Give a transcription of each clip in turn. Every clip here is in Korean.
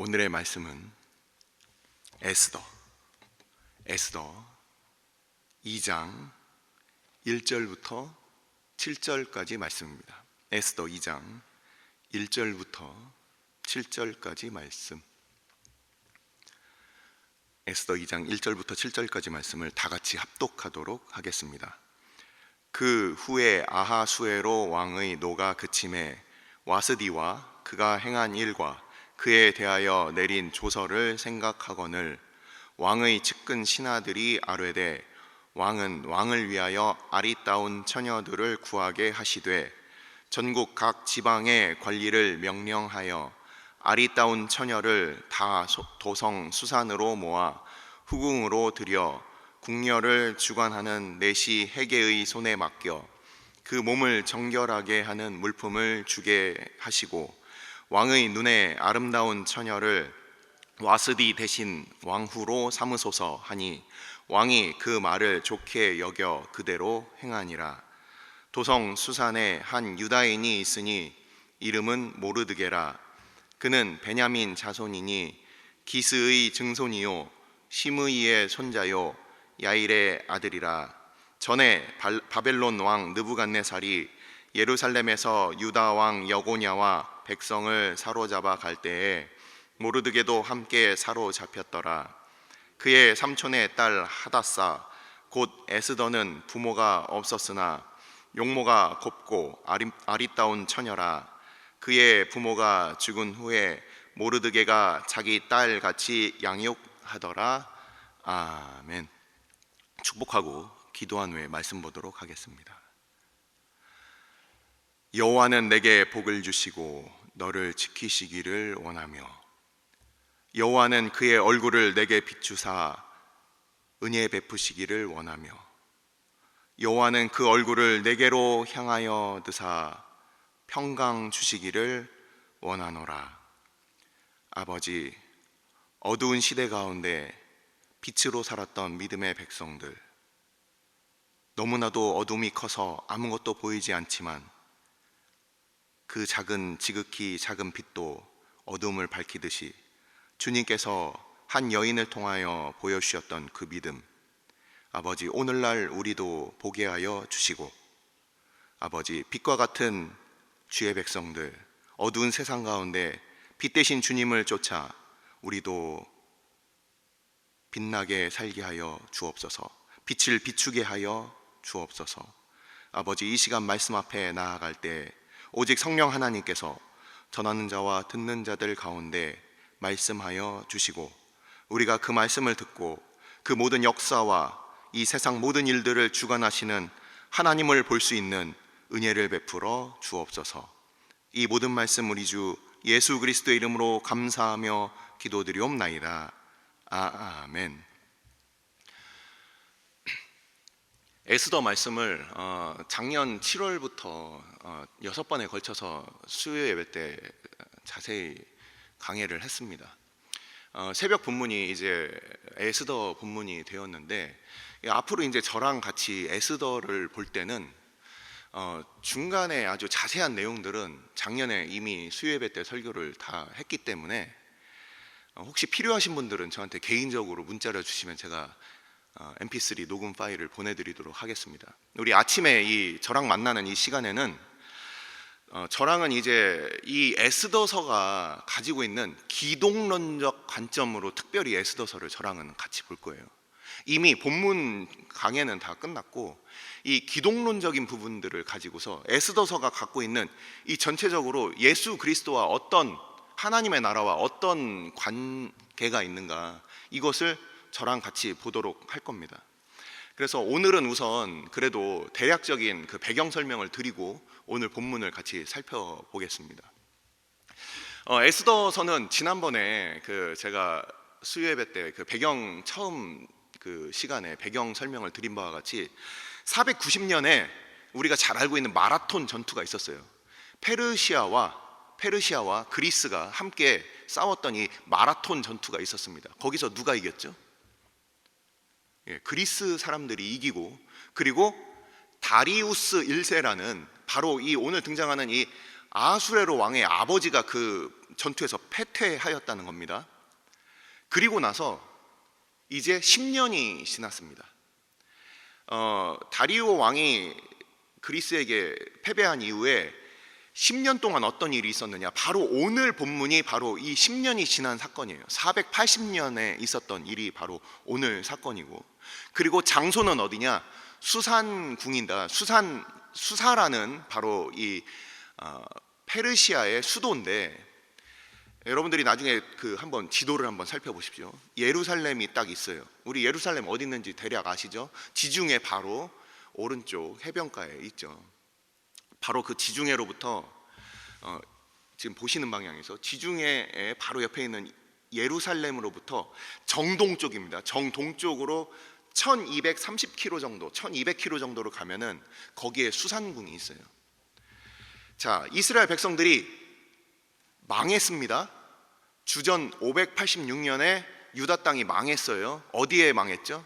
오늘의 말씀은 에스더 2장 1절부터 7절까지 말씀입니다. 에스더 2장 1절부터 7절까지 말씀. 에스더 2장 1절부터 7절까지 말씀을 다 같이 합독하도록 하겠습니다. 그 후에 아하수에로 왕의 노가 그침에 와스디와 그가 행한 일과 그에 대하여 내린 조서를 생각하거늘 왕의 측근 신하들이 아뢰되 왕은 왕을 위하여 아리따운 처녀들을 구하게 하시되 전국 각 지방의 관리를 명령하여 아리따운 처녀를 다 도성 수산으로 모아 후궁으로 들여 궁녀를 주관하는 내시 헤게의 손에 맡겨 그 몸을 정결하게 하는 물품을 주게 하시고 왕의 눈에 아름다운 처녀를 와스디 대신 왕후로 삼으소서 하니 왕이 그 말을 좋게 여겨 그대로 행하니라. 도성 수산에 한 유다인이 있으니 이름은 모르드게라. 그는 베냐민 자손이니 기스의 증손이요 시므이의 손자요 야일의 아들이라. 전에 바벨론 왕 느부갓네살이 예루살렘에서 유다 왕 여고냐와 백성을 사로잡아 갈 때에 모르드게도 함께 사로잡혔더라. 그의 삼촌의 딸 하닷사 곧 에스더는 부모가 없었으나 용모가 곱고 아리따운 처녀라. 그의 부모가 죽은 후에 모르드게가 자기 딸 같이 양육하더라. 아멘. 축복하고 기도한 후에 말씀 보도록 하겠습니다. 여호와는 내게 복을 주시고 너를 지키시기를 원하며 여호와는 그의 얼굴을 내게 비추사 은혜 베푸시기를 원하며 여호와는 그 얼굴을 내게로 향하여 드사 평강 주시기를 원하노라. 아버지, 어두운 시대 가운데 빛으로 살았던 믿음의 백성들, 너무나도 어둠이 커서 아무것도 보이지 않지만 그 지극히 작은 빛도 어둠을 밝히듯이 주님께서 한 여인을 통하여 보여주셨던 그 믿음, 아버지 오늘날 우리도 보게 하여 주시고, 아버지 빛과 같은 주의 백성들, 어두운 세상 가운데 빛 대신 주님을 쫓아 우리도 빛나게 살게 하여 주옵소서. 빛을 비추게 하여 주옵소서. 아버지 이 시간 말씀 앞에 나아갈 때 오직 성령 하나님께서 전하는 자와 듣는 자들 가운데 말씀하여 주시고 우리가 그 말씀을 듣고 그 모든 역사와 이 세상 모든 일들을 주관하시는 하나님을 볼 수 있는 은혜를 베풀어 주옵소서. 이 모든 말씀 우리 주 예수 그리스도의 이름으로 감사하며 기도드리옵나이다. 아멘. 에스더 말씀을 작년 7월부터 6번에 걸쳐서 수요 예배 때 자세히 강해를 했습니다. 새벽 본문이 이제 에스더 본문이 되었는데, 앞으로 이제 저랑 같이 에스더를 볼 때는 중간에 아주 자세한 내용들은 작년에 이미 수요 예배 때 설교를 다 했기 때문에 혹시 필요하신 분들은 저한테 개인적으로 문자를 주시면 제가 mp3 녹음 파일을 보내드리도록 하겠습니다. 우리 아침에 저랑 만나는 이 시간에는 저랑은 이제 이 에스더서가 가지고 있는 기독론적 관점으로 특별히 에스더서를 저랑은 같이 볼 거예요. 이미 본문 강해는 다 끝났고 이 기독론적인 부분들을 가지고서 에스더서가 갖고 있는 이 전체적으로 예수 그리스도와 어떤 하나님의 나라와 어떤 관계가 있는가, 이것을 저랑 같이 보도록 할 겁니다. 그래서 오늘은 우선 그래도 대략적인 그 배경 설명을 드리고 오늘 본문을 같이 살펴보겠습니다. 에스더서는 지난번에 제가 수요 예배 때 그 배경 처음 그 시간에 배경 설명을 드린 바와 같이 490년에 우리가 잘 알고 있는 마라톤 전투가 있었어요. 페르시아와 그리스가 함께 싸웠던 이 마라톤 전투가 있었습니다. 거기서 누가 이겼죠? 그리스 사람들이 이기고, 그리고 다리우스 1세라는 바로 이 오늘 등장하는 이 아하수에로 왕의 아버지가 그 전투에서 패퇴하였다는 겁니다. 그리고 나서 이제 10년이 지났습니다. 다리오 왕이 그리스에게 패배한 이후에 10년 동안 어떤 일이 있었느냐, 바로 오늘 본문이 바로 이 10년이 지난 사건이에요. 480년에 있었던 일이 바로 오늘 사건이고, 그리고 장소는 어디냐, 수산궁이다. 수사라는 바로 이 페르시아의 수도인데, 여러분들이 나중에 한번 지도를 한번 살펴보십시오. 예루살렘이 딱 있어요. 우리 예루살렘 어디 있는지 대략 아시죠? 지중해 바로 오른쪽 해변가에 있죠. 바로 그 지중해로부터 지금 보시는 방향에서 지중해의 바로 옆에 있는 예루살렘으로부터 정동쪽입니다. 정동쪽으로 1230km 정도, 1200km 정도로 가면은 거기에 수산궁이 있어요. 자, 이스라엘 백성들이 망했습니다. 주전 586년에 유다 땅이 망했어요. 어디에 망했죠?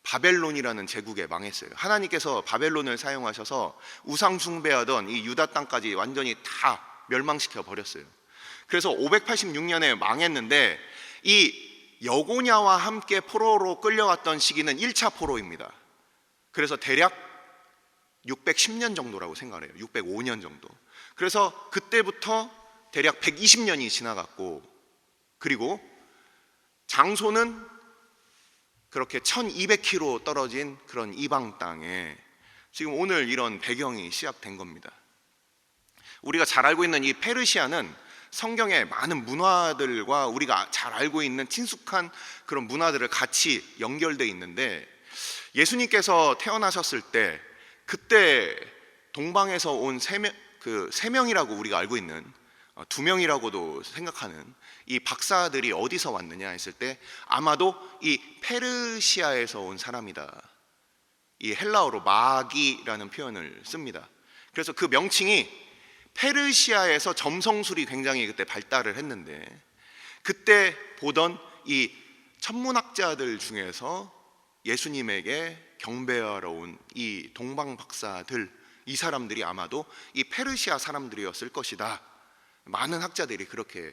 바벨론이라는 제국에 망했어요. 하나님께서 바벨론을 사용하셔서 우상 숭배하던 이 유다 땅까지 완전히 다 멸망시켜 버렸어요. 그래서 586년에 망했는데, 이 여고냐와 함께 포로로 끌려갔던 시기는 1차 포로입니다. 그래서 대략 610년 정도라고 생각해요. 605년 정도. 그래서 그때부터 대략 120년이 지나갔고, 그리고 장소는 그렇게 1200km 떨어진 그런 이방 땅에 지금 오늘 이런 배경이 시작된 겁니다. 우리가 잘 알고 있는 이 페르시아는 성경의 많은 문화들과 우리가 잘 알고 있는 친숙한 그런 문화들을 같이 연결되어 있는데, 예수님께서 태어나셨을 때 그때 동방에서 온 세 명이라고 우리가 알고 있는, 2명이라고도 생각하는 이 박사들이 어디서 왔느냐 했을 때 아마도 이 페르시아에서 온 사람이다. 이 헬라어로 마기라는 표현을 씁니다. 그래서 그 명칭이 페르시아에서 점성술이 굉장히 그때 발달을 했는데, 그때 보던 이 천문학자들 중에서 예수님에게 경배하러 온 이 동방 박사들, 이 사람들이 아마도 이 페르시아 사람들이었을 것이다. 많은 학자들이 그렇게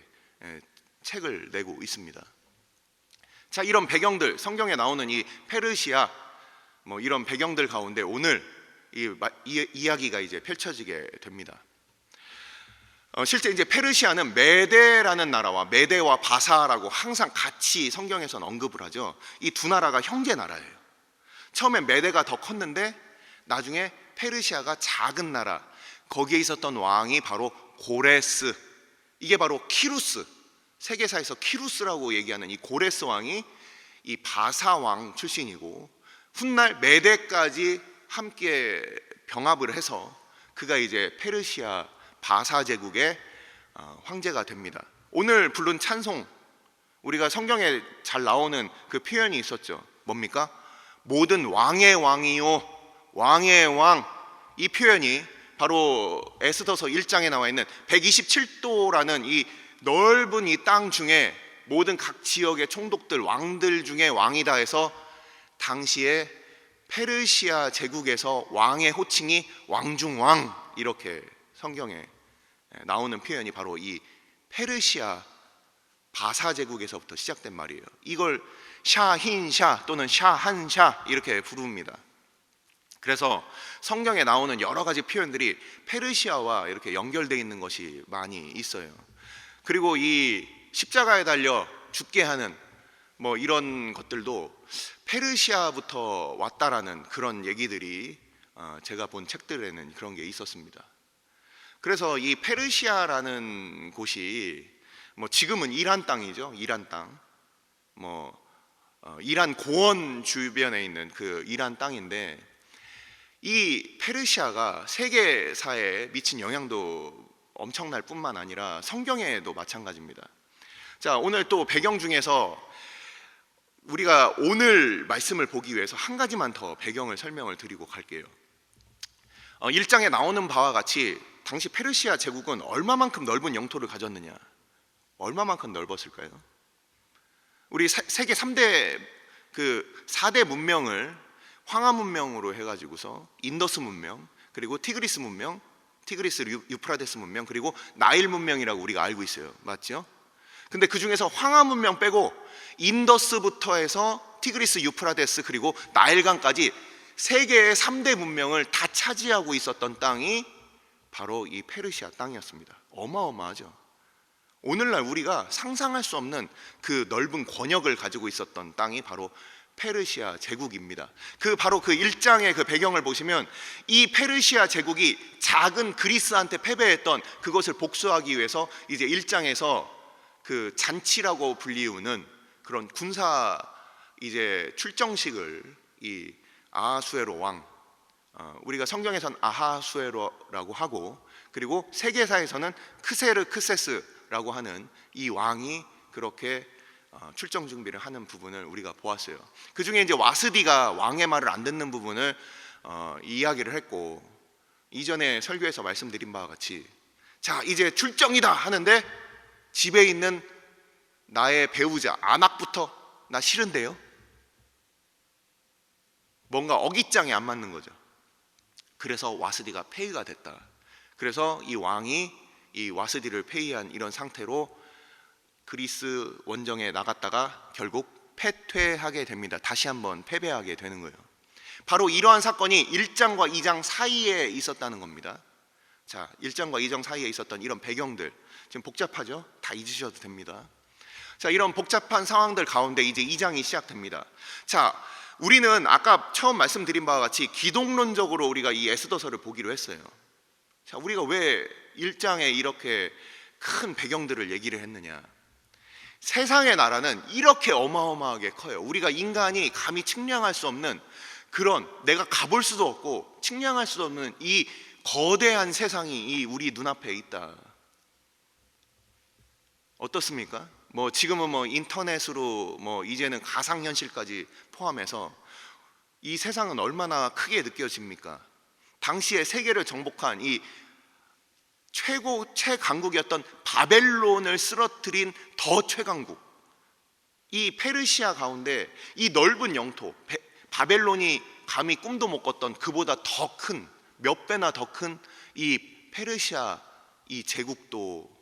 책을 내고 있습니다. 자, 이런 배경들, 성경에 나오는 이 페르시아 이런 배경들 가운데 오늘 이야기가 이제 펼쳐지게 됩니다. 실제 이제 페르시아는 메데라는 나라와 메데와 바사라고 항상 같이 성경에서는 언급을 하죠. 이 두 나라가 형제 나라예요. 처음엔 메데가 더 컸는데 나중에 페르시아가 작은 나라, 거기에 있었던 왕이 바로 고레스, 이게 바로 키루스, 세계사에서 키루스라고 얘기하는 이 고레스 왕이 이 바사 왕 출신이고, 훗날 메데까지 함께 병합을 해서 그가 이제 페르시아 바사 제국의 황제가 됩니다. 오늘 부른 찬송, 우리가 성경에 잘 나오는 그 표현이 있었죠. 뭡니까? 모든 왕의 왕이요 왕의 왕. 이 표현이 바로 에스더서 1장에 나와 있는 127도라는 이 넓은 이 땅 중에 모든 각 지역의 총독들, 왕들 중에 왕이다 해서 당시에 페르시아 제국에서 왕의 호칭이 왕중왕, 이렇게 성경에 나오는 표현이 바로 이 페르시아 바사 제국에서부터 시작된 말이에요. 이걸 샤힌샤 또는 샤한샤 이렇게 부릅니다. 그래서 성경에 나오는 여러 가지 표현들이 페르시아와 이렇게 연결되어 있는 것이 많이 있어요. 그리고 이 십자가에 달려 죽게 하는 이런 것들도 페르시아부터 왔다라는 그런 얘기들이 제가 본 책들에는 그런 게 있었습니다. 그래서 이 페르시아라는 곳이 지금은 이란 땅이죠. 이란 땅, 이란 고원 주변에 있는 그 이란 땅인데, 이 페르시아가 세계사에 미친 영향도 엄청날 뿐만 아니라 성경에도 마찬가지입니다. 자, 오늘 또 배경 중에서 우리가 오늘 말씀을 보기 위해서 한 가지만 더 배경을 설명을 드리고 갈게요. 1장에 나오는 바와 같이 당시 페르시아 제국은 얼마만큼 넓은 영토를 가졌느냐, 얼마만큼 넓었을까요? 우리 세계 3대 4대 문명을 황하 문명으로 해가지고서 인더스 문명, 그리고 티그리스 문명, 티그리스 유프라데스 문명, 그리고 나일 문명이라고 우리가 알고 있어요. 맞죠? 근데 그 중에서 황하 문명 빼고 인더스부터 해서 티그리스 유프라데스 그리고 나일강까지 세계의 3대 문명을 다 차지하고 있었던 땅이 바로 이 페르시아 땅이었습니다. 어마어마하죠. 오늘날 우리가 상상할 수 없는 그 넓은 권역을 가지고 있었던 땅이 바로 페르시아 제국입니다. 바로 그 1장의 그 배경을 보시면 이 페르시아 제국이 작은 그리스한테 패배했던 그것을 복수하기 위해서 이제 1장에서 그 잔치라고 불리우는 그런 군사 이제 출정식을 이 아하수에로 왕, 우리가 성경에선 아하수에로라고 하고, 그리고 세계사에서는 크세르크세스라고 하는 이 왕이 그렇게 출정 준비를 하는 부분을 우리가 보았어요. 그 중에 이제 와스디가 왕의 말을 안 듣는 부분을 이야기를 했고, 이전에 설교에서 말씀드린 바와 같이 자 이제 출정이다 하는데 집에 있는 나의 배우자 안악부터 나 싫은데요? 뭔가 어깃장이 안 맞는 거죠. 그래서 와스디가 폐위가 됐다. 그래서 이 왕이 이 와스디를 폐위한 이런 상태로 그리스 원정에 나갔다가 결국 패퇴하게 됩니다. 다시 한번 패배하게 되는 거예요. 바로 이러한 사건이 1장과 2장 사이에 있었다는 겁니다. 자, 1장과 2장 사이에 있었던 이런 배경들, 지금 복잡하죠? 다 잊으셔도 됩니다. 자, 이런 복잡한 상황들 가운데 이제 2장이 시작됩니다. 자, 우리는 아까 처음 말씀드린 바와 같이 기독론적으로 우리가 이 에스더서를 보기로 했어요. 자, 우리가 왜 1장에 이렇게 큰 배경들을 얘기를 했느냐? 세상의 나라는 이렇게 어마어마하게 커요. 우리가 인간이 감히 측량할 수 없는 그런, 내가 가볼 수도 없고 측량할 수도 없는 이 거대한 세상이 이 우리 눈앞에 있다. 어떻습니까? 지금은 인터넷으로 이제는 가상현실까지 포함해서 이 세상은 얼마나 크게 느껴집니까? 당시에 세계를 정복한 이 최강국이었던 바벨론을 쓰러뜨린 더 최강국, 이 페르시아 가운데 이 넓은 영토, 바벨론이 감히 꿈도 못 꿨던 그보다 더 큰, 몇 배나 더 큰 이 페르시아 이 제국도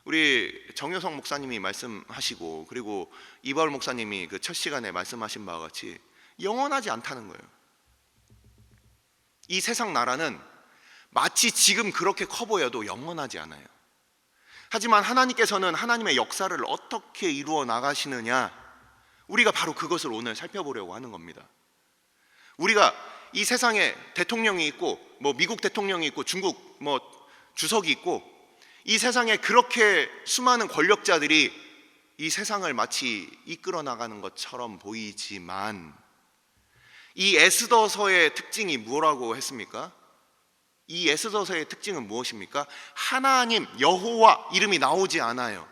우리 정효성 목사님이 말씀하시고, 그리고 이바울 목사님이 그 첫 시간에 말씀하신 바와 같이 영원하지 않다는 거예요. 이 세상 나라는 마치 지금 그렇게 커 보여도 영원하지 않아요. 하지만 하나님께서는 하나님의 역사를 어떻게 이루어 나가시느냐, 우리가 바로 그것을 오늘 살펴보려고 하는 겁니다. 우리가 이 세상에 대통령이 있고 미국 대통령이 있고 중국 주석이 있고, 이 세상에 그렇게 수많은 권력자들이 이 세상을 마치 이끌어 나가는 것처럼 보이지만, 이 에스더서의 특징이 뭐라고 했습니까? 이 에스더서의 특징은 무엇입니까? 하나님, 여호와 이름이 나오지 않아요.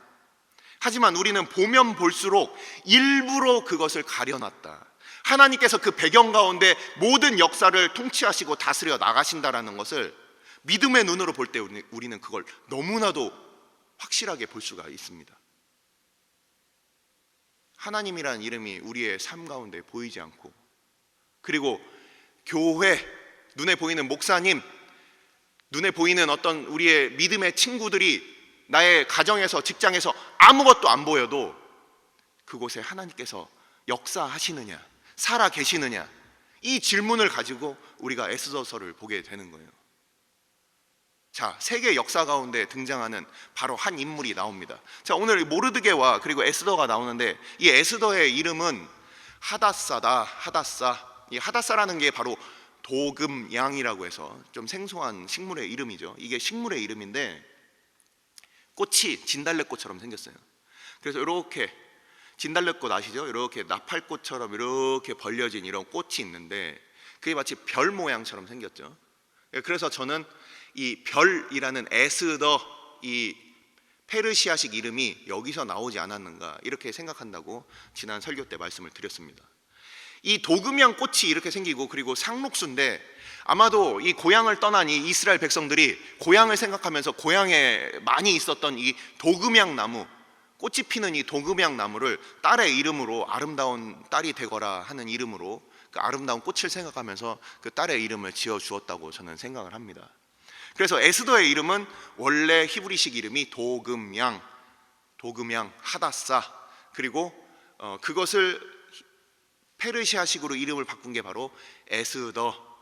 하지만 우리는 보면 볼수록 일부러 그것을 가려놨다. 하나님께서 그 배경 가운데 모든 역사를 통치하시고 다스려 나가신다라는 것을 믿음의 눈으로 볼 때 우리는 그걸 너무나도 확실하게 볼 수가 있습니다. 하나님이라는 이름이 우리의 삶 가운데 보이지 않고, 그리고 교회, 눈에 보이는 목사님, 눈에 보이는 어떤 우리의 믿음의 친구들이 나의 가정에서, 직장에서 아무것도 안 보여도 그곳에 하나님께서 역사하시느냐, 살아 계시느냐, 이 질문을 가지고 우리가 에스더서를 보게 되는 거예요. 자, 세계 역사 가운데 등장하는 바로 한 인물이 나옵니다. 자, 오늘 모르드게와 그리고 에스더가 나오는데, 이 에스더의 이름은 하다사다. 이 하다사라는 게 바로 도금양이라고 해서 좀 생소한 식물의 이름이죠. 이게 식물의 이름인데 꽃이 진달래꽃처럼 생겼어요. 그래서 이렇게 진달래꽃 아시죠? 이렇게 나팔꽃처럼 이렇게 벌려진 이런 꽃이 있는데 그게 마치 별 모양처럼 생겼죠. 그래서 저는 이 별이라는 에스더, 이 페르시아식 이름이 여기서 나오지 않았는가 이렇게 생각한다고 지난 설교 때 말씀을 드렸습니다. 이 도금양 꽃이 이렇게 생기고, 그리고 상록수인데 아마도 이 고향을 떠난 이 이스라엘 백성들이 고향을 생각하면서 고향에 많이 있었던 이 도금양 나무, 꽃이 피는 이 도금양 나무를 딸의 이름으로, 아름다운 딸이 되거라 하는 이름으로 그 아름다운 꽃을 생각하면서 그 딸의 이름을 지어 주었다고 저는 생각을 합니다. 그래서 에스더의 이름은 원래 히브리식 이름이 도금양 하다사, 그리고 그것을 페르시아식으로 이름을 바꾼 게 바로 에스더.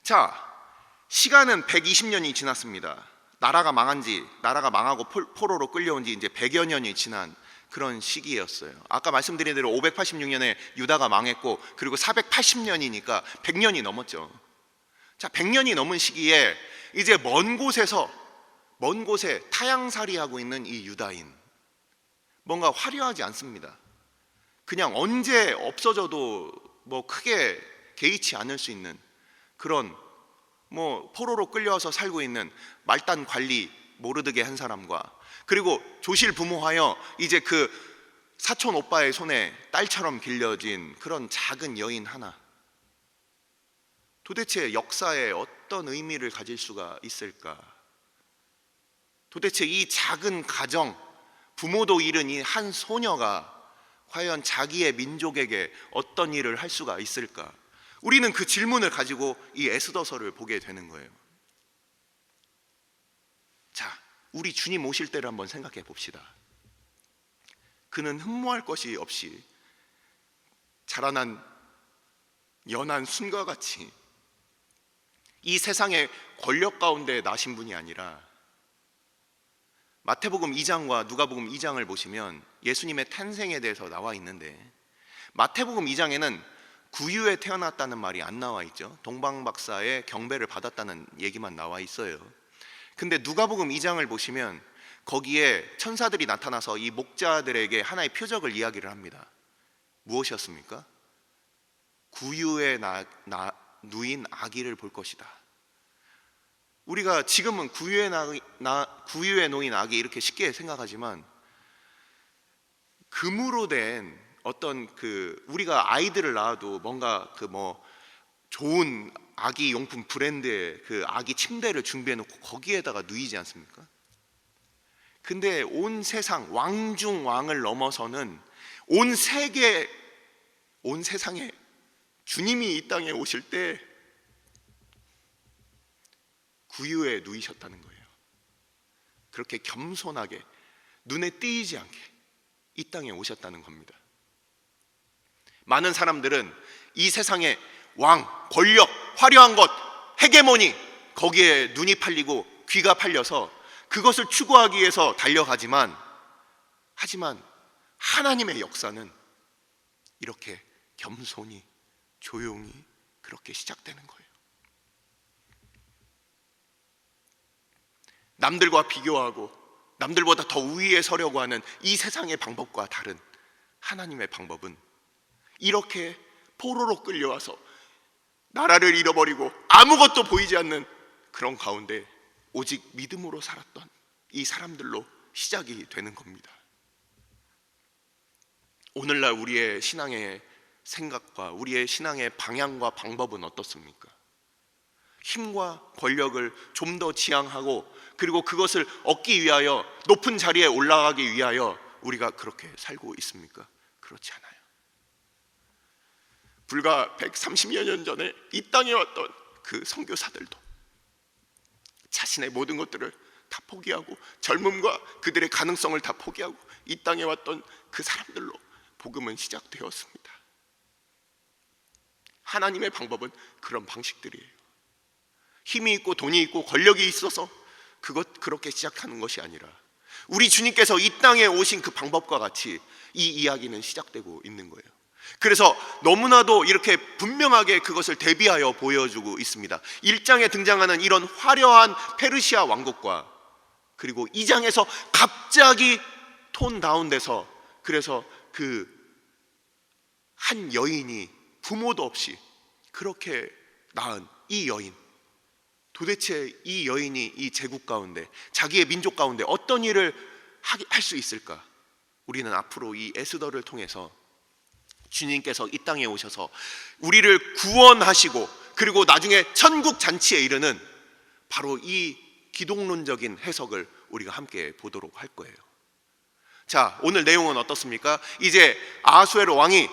자, 시간은 120년이 지났습니다. 나라가 망하고 포로로 끌려온 지 이제 100여 년이 지난 그런 시기였어요. 아까 말씀드린 대로 586년에 유다가 망했고, 그리고 480년이니까 100년이 넘었죠. 자, 100년이 넘은 시기에 이제 먼 곳에 타향살이하고 있는 이 유다인, 뭔가 화려하지 않습니다. 그냥 언제 없어져도 뭐 크게 개의치 않을 수 있는 그런, 뭐 포로로 끌려와서 살고 있는 말단 관리 모르드게 한 사람과, 그리고 조실부모하여 이제 그 사촌 오빠의 손에 딸처럼 길려진 그런 작은 여인 하나, 도대체 역사에 어떤 의미를 가질 수가 있을까? 도대체 이 작은 가정, 부모도 잃은 이 한 소녀가 과연 자기의 민족에게 어떤 일을 할 수가 있을까? 우리는 그 질문을 가지고 이 에스더서를 보게 되는 거예요. 자, 우리 주님 오실 때를 한번 생각해 봅시다. 그는 흠모할 것이 없이 자라난 연한 순과 같이 이 세상의 권력 가운데 나신 분이 아니라, 마태복음 2장과 누가복음 2장을 보시면 예수님의 탄생에 대해서 나와 있는데, 마태복음 2장에는 구유에 태어났다는 말이 안 나와 있죠. 동방박사의 경배를 받았다는 얘기만 나와 있어요. 근데 누가복음 2장을 보시면 거기에 천사들이 나타나서 이 목자들에게 하나의 표적을 이야기를 합니다. 무엇이었습니까? 구유에 누인 아기를 볼 것이다. 우리가 지금은 구유에 놓인 아기 이렇게 쉽게 생각하지만, 금으로 된 어떤 우리가 아이들을 낳아도 뭔가 좋은 아기 용품 브랜드의 그 아기 침대를 준비해 놓고 거기에다가 누이지 않습니까? 근데 온 세상 왕중왕을 넘어서는 온 세상에 주님이 이 땅에 오실 때 구유에 누이셨다는 거예요. 그렇게 겸손하게 눈에 띄지 않게 이 땅에 오셨다는 겁니다. 많은 사람들은 이 세상의 왕, 권력, 화려한 것, 헤게모니, 거기에 눈이 팔리고 귀가 팔려서 그것을 추구하기 위해서 달려가지만, 하지만 하나님의 역사는 이렇게 겸손히 조용히 그렇게 시작되는 거예요. 남들과 비교하고 남들보다 더 우위에 서려고 하는 이 세상의 방법과 다른 하나님의 방법은 이렇게 포로로 끌려와서 나라를 잃어버리고 아무것도 보이지 않는 그런 가운데 오직 믿음으로 살았던 이 사람들로 시작이 되는 겁니다. 오늘날 우리의 신앙의 생각과 우리의 신앙의 방향과 방법은 어떻습니까? 힘과 권력을 좀 더 지향하고, 그리고 그것을 얻기 위하여 높은 자리에 올라가기 위하여 우리가 그렇게 살고 있습니까? 그렇지 않아요. 불과 130여 년 전에 이 땅에 왔던 그 선교사들도 자신의 모든 것들을 다 포기하고, 젊음과 그들의 가능성을 다 포기하고 이 땅에 왔던 그 사람들로 복음은 시작되었습니다. 하나님의 방법은 그런 방식들이에요. 힘이 있고 돈이 있고 권력이 있어서 그렇게 시작하는 것이 아니라, 우리 주님께서 이 땅에 오신 그 방법과 같이 이 이야기는 시작되고 있는 거예요. 그래서 너무나도 이렇게 분명하게 그것을 대비하여 보여주고 있습니다. 1장에 등장하는 이런 화려한 페르시아 왕국과, 그리고 2장에서 갑자기 톤 다운돼서, 그래서 그 한 여인이 부모도 없이 그렇게 낳은 이 여인, 도대체 이 여인이 이 제국 가운데, 자기의 민족 가운데 어떤 일을 할 수 있을까? 우리는 앞으로 이 에스더를 통해서 주님께서 이 땅에 오셔서 우리를 구원하시고, 그리고 나중에 천국 잔치에 이르는 바로 이 기독론적인 해석을 우리가 함께 보도록 할 거예요. 자, 오늘 내용은 어떻습니까? 이제 아하수에로 왕이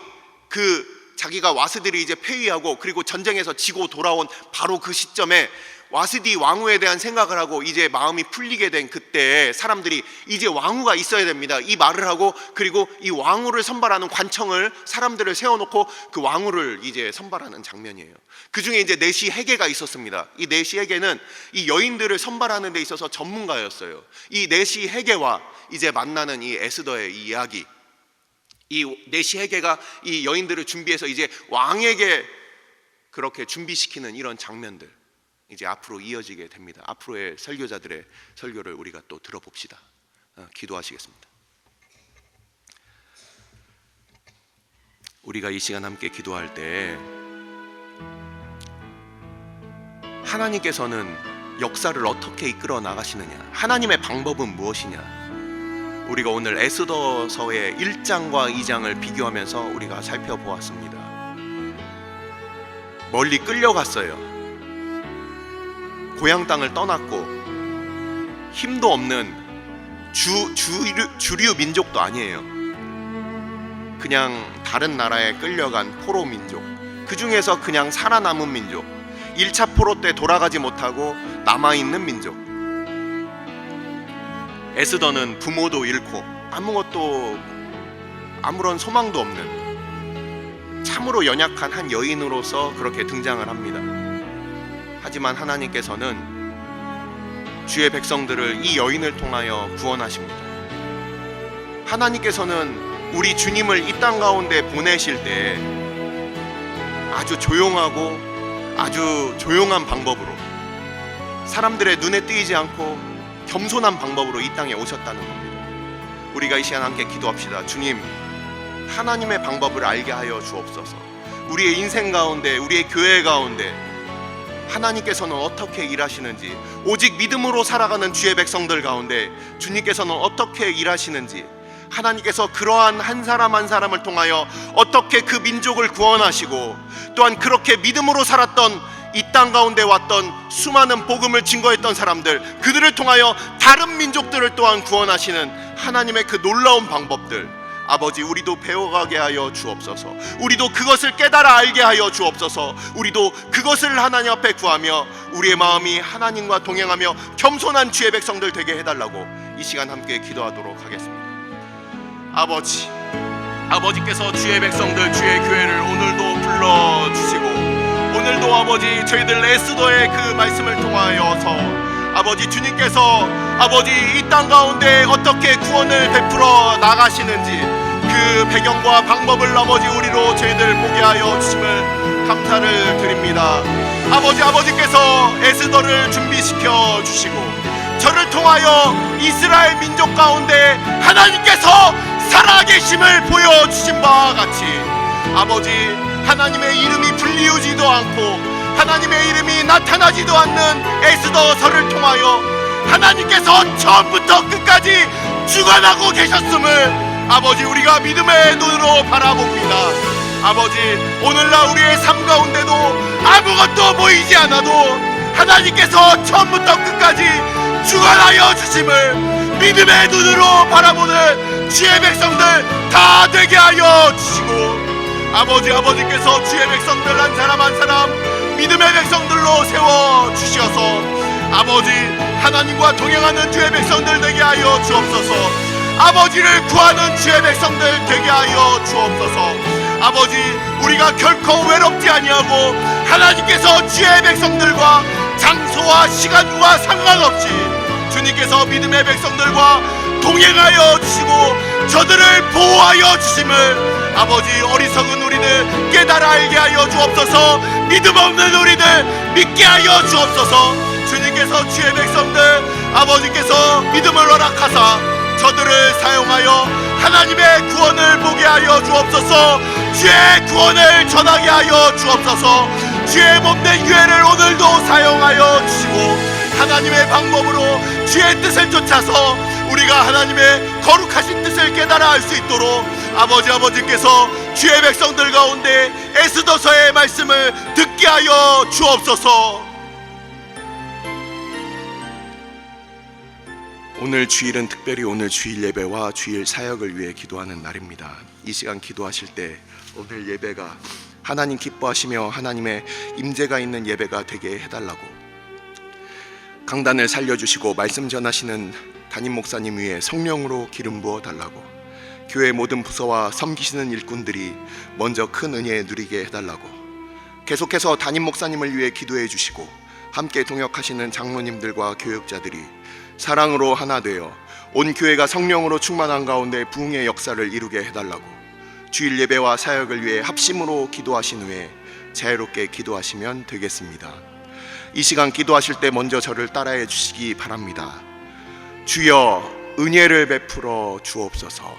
자기가 와스들이 이제 패위하고, 그리고 전쟁에서 지고 돌아온 바로 그 시점에 와스디 왕후에 대한 생각을 하고 이제 마음이 풀리게 된 그때 사람들이 이제 왕후가 있어야 됩니다, 이 말을 하고, 그리고 이 왕후를 선발하는 관청을, 사람들을 세워놓고 그 왕후를 이제 선발하는 장면이에요. 그 중에 이제 내시 해계가 있었습니다. 이 내시 해계는 이 여인들을 선발하는 데 있어서 전문가였어요. 이 내시 해계와 이제 만나는 이 에스더의 이 이야기, 이 내시 해계가 이 여인들을 준비해서 이제 왕에게 그렇게 준비시키는 이런 장면들, 이제 앞으로 이어지게 됩니다. 앞으로의 설교자들의 설교를 우리가 또 들어봅시다. 기도하시겠습니다. 우리가 이 시간 함께 기도할 때 하나님께서는 역사를 어떻게 이끌어 나가시느냐, 하나님의 방법은 무엇이냐, 우리가 오늘 에스더서의 1장과 2장을 비교하면서 우리가 살펴보았습니다. 멀리 끌려갔어요. 고향 땅을 떠났고 힘도 없는 주류 민족도 아니에요. 그냥 다른 나라에 끌려간 포로 민족, 그 중에서 그냥 살아남은 민족, 1차 포로 때 돌아가지 못하고 남아있는 민족. 에스더는 부모도 잃고 아무런 소망도 없는 참으로 연약한 한 여인으로서 그렇게 등장을 합니다. 하지만 하나님께서는 주의 백성들을 이 여인을 통하여 구원하십니다. 하나님께서는 우리 주님을 이 땅 가운데 보내실 때 아주 조용한 방법으로, 사람들의 눈에 띄지 않고 겸손한 방법으로 이 땅에 오셨다는 겁니다. 우리가 이 시간 함께 기도합시다. 주님, 하나님의 방법을 알게 하여 주옵소서. 우리의 인생 가운데, 우리의 교회 가운데 하나님께서는 어떻게 일하시는지, 오직 믿음으로 살아가는 주의 백성들 가운데 주님께서는 어떻게 일하시는지, 하나님께서 그러한 한 사람 한 사람을 통하여 어떻게 그 민족을 구원하시고, 또한 그렇게 믿음으로 살았던 이 땅 가운데 왔던 수많은 복음을 증거했던 사람들, 그들을 통하여 다른 민족들을 또한 구원하시는 하나님의 그 놀라운 방법들, 아버지, 우리도 배워가게 하여 주옵소서. 우리도 그것을 깨달아 알게 하여 주옵소서. 우리도 그것을 하나님 앞에 구하며 우리의 마음이 하나님과 동행하며 겸손한 주의 백성들 되게 해달라고 이 시간 함께 기도하도록 하겠습니다. 아버지께서 주의 백성들, 주의 교회를 오늘도 불러주시고, 오늘도 아버지, 저희들 에스더의 그 말씀을 통하여서 아버지, 주님께서 아버지 이 땅 가운데 어떻게 구원을 베풀어 나가시는지 그 배경과 방법을 아버지 우리로 저희들 보게 하여 주심을 감사를 드립니다. 아버지께서 에스더를 준비시켜 주시고, 저를 통하여 이스라엘 민족 가운데 하나님께서 살아계심을 보여주신 바와 같이 아버지, 하나님의 이름이 불리우지도 않고 하나님의 이름이 나타나지도 않는 에스더서를 통하여 하나님께서 처음부터 끝까지 주관하고 계셨음을 아버지 우리가 믿음의 눈으로 바라봅니다. 아버지, 오늘날 우리의 삶 가운데도 아무것도 보이지 않아도 하나님께서 처음부터 끝까지 주관하여 주심을 믿음의 눈으로 바라보는 주의 백성들 다 되게 하여 주시고, 아버지께서 주의 백성들 한 사람 한 사람 믿음의 백성들로 세워주셔서 아버지, 하나님과 동행하는 주의 백성들 되게 하여 주옵소서. 아버지를 구하는 주의 백성들 되게 하여 주옵소서. 아버지, 우리가 결코 외롭지 아니하고 하나님께서 주의 백성들과 장소와 시간과 상관없이 주님께서 믿음의 백성들과 동행하여 주시고 저들을 보호하여 주심을 아버지, 어리석은 우리들 깨달아 알게 하여 주옵소서. 믿음 없는 우리들 믿게 하여 주옵소서. 주님께서 주의 백성들 아버지께서 믿음을 허락하사 저들을 사용하여 하나님의 구원을 보게 하여 주옵소서. 주의 구원을 전하게 하여 주옵소서. 주의 몸된 교회를 오늘도 사용하여 주시고 하나님의 방법으로 주의 뜻을 쫓아서 우리가 하나님의 거룩하신 뜻을 깨달아 알 수 있도록 아버지께서 주의 백성들 가운데 에스더서의 말씀을 듣게 하여 주옵소서. 오늘 주일은 특별히 오늘 주일 예배와 주일 사역을 위해 기도하는 날입니다. 이 시간 기도하실 때 오늘 예배가 하나님 기뻐하시며 하나님의 임재가 있는 예배가 되게 해달라고, 강단을 살려주시고 말씀 전하시는 담임 목사님 위에 성령으로 기름 부어 달라고, 교회 모든 부서와 섬기시는 일꾼들이 먼저 큰 은혜 누리게 해달라고, 계속해서 담임 목사님을 위해 기도해 주시고 함께 동역하시는 장로님들과 교역자들이 사랑으로 하나 되어 온 교회가 성령으로 충만한 가운데 부흥의 역사를 이루게 해달라고, 주일 예배와 사역을 위해 합심으로 기도하신 후에 자유롭게 기도하시면 되겠습니다. 이 시간 기도하실 때 먼저 저를 따라해 주시기 바랍니다. 주여 은혜를 베풀어 주옵소서.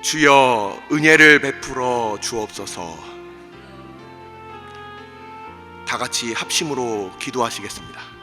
주여 은혜를 베풀어 주옵소서. 다 같이 합심으로 기도하시겠습니다.